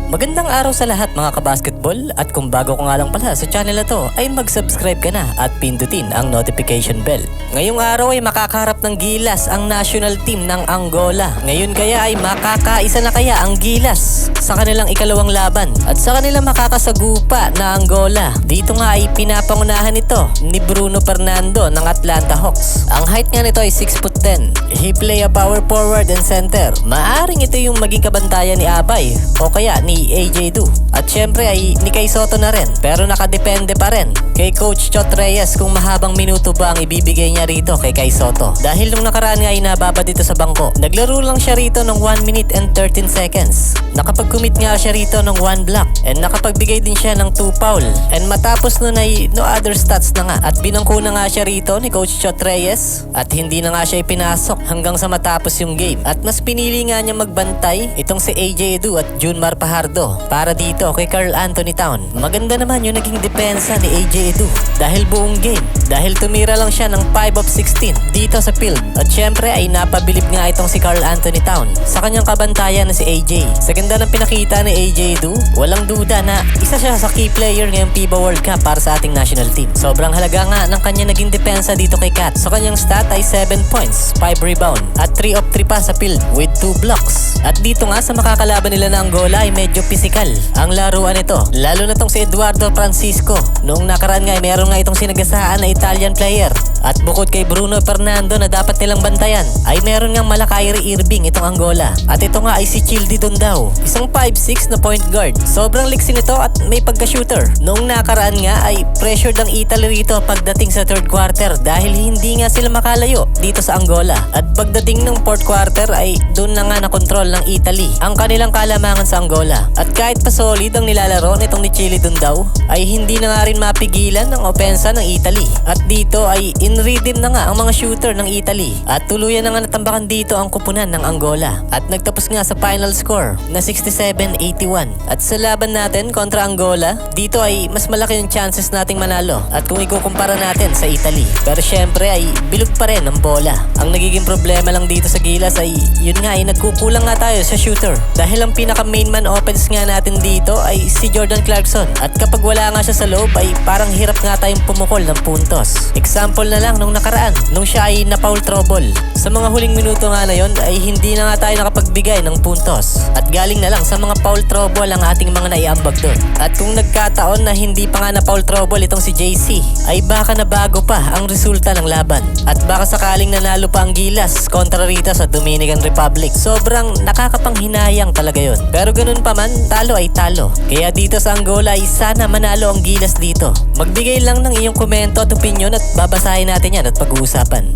Magandang araw sa lahat mga kabasketball, at kung bago ko nga lang pala sa channel na to ay mag-subscribe ka na at pindutin ang notification bell. Ngayong araw ay makakaharap ng Gilas ang national team ng Angola. Ngayon kaya ay makakaisa na kaya ang Gilas sa kanilang ikalawang laban at sa kanilang makakasagupa na Angola. Dito nga ay pinapangunahan ito ni Bruno Fernando ng Atlanta Hawks. Ang height nga nito ay 6'10". He play a power forward and center. Maaring ito yung maging kabantayan ni Abay o kaya ni AJ Du. At syempre ay ni Kai Sotto na rin, pero nakadepende pa rin kay Coach Chot Reyes kung mahabang minuto ba ang ibibigay niya rito kay Kai Sotto. Dahil nung nakaraan nga ay nababa dito sa bangko, naglaro lang siya rito ng 1 minute and 13 seconds. Nakapag-commit nga siya rito ng 1 block and nakapagbigay din siya ng 2 foul. And matapos nun ay no other stats na nga at binangko na nga siya rito ni Coach Chot Reyes at hindi na nga siya ipinasok hanggang sa matapos yung game. At mas pinili nga niya magbantay itong si AJ Du at Junmar Fajardo para dito kay Karl Anthony Town. Maganda naman yung naging depensa ni AJ Du dahil buong game, dahil tumira lang siya ng 5 of 16 dito sa field. At syempre ay napabilib nga itong si Karl Anthony Town sa kanyang kabantayan na si AJ. Sa ganda ng pinakita ni AJ Du, walang duda na isa siya sa key player ngayong FIBA World Cup para sa ating national team. Sobrang halaga nga ng kanya naging depensa dito kay Kat. Sa kanyang stat ay 7 points, 5 rebound at 3 of 3 pa sa field with 2 blocks. At dito nga sa makakalaban nila na Angola ay medyo physical ang laruan nito, lalo na tong si Eduardo Francisco. Noong nakaraan nga ay meron nga itong sinagasaan na Italian player. At bukod kay Bruno Fernando na dapat nilang bantayan, ay meron ngang Malakairi Irving itong Angola. At ito nga ay si Childi Dondao, isang 5'6" na point guard. Sobrang liksi nito at may pagka-shooter. Noong nakaraan nga ay pressured ang Italy rito pagdating sa third quarter dahil hindi nga sila makalayo dito sa Angola. At pagdating ng fourth quarter ay doon na nga na-control ng Italy ang kanilang kalamangan sa Angola. At kahit pa solid ang nilalaro nitong ni Childi Dondao ay hindi na nga rin mapigilan ang opensa ng Italy. At dito ay in-redeem na nga ang mga shooter ng Italy at tuluyan na nga natambakan dito ang kupunan ng Angola at nagtapos nga sa final score na 67-81. At sa laban natin kontra Angola, dito ay mas malaki yung chances nating manalo at kung ikukumpara natin sa Italy. Pero syempre ay bilog pa rin ang bola. Ang nagiging problema lang dito sa Gilas ay yun nga ay nagkukulang nga tayo sa shooter dahil ang pinaka main man offense nga natin dito ay si Jordan Clarkson at kapag wala nga siya sa loob ay parang hirap nga tayong pumukol ng puntos. Example na lang nung nakaraan, nung siya ay na-foul trouble. Sa mga huling minuto nga na yon ay hindi na nga tayo nakapagbigay ng puntos. At galing na lang sa mga foul trouble ang ating mga naiambag doon. At kung nagkataon na hindi pa nga na-foul trouble itong si JC, ay baka nabago pa ang resulta ng laban. At baka sakaling nanalo pa ang Gilas kontra rito sa Dominican Republic. Sobrang nakakapanghinayang talaga yon. Pero ganun pa man, talo ay talo. Kaya dito sa Angola ay sana manalo ang Gilas dito. Magbigay lang ng iyong komento at opinion at babasahin natin yan at pag-uusapan.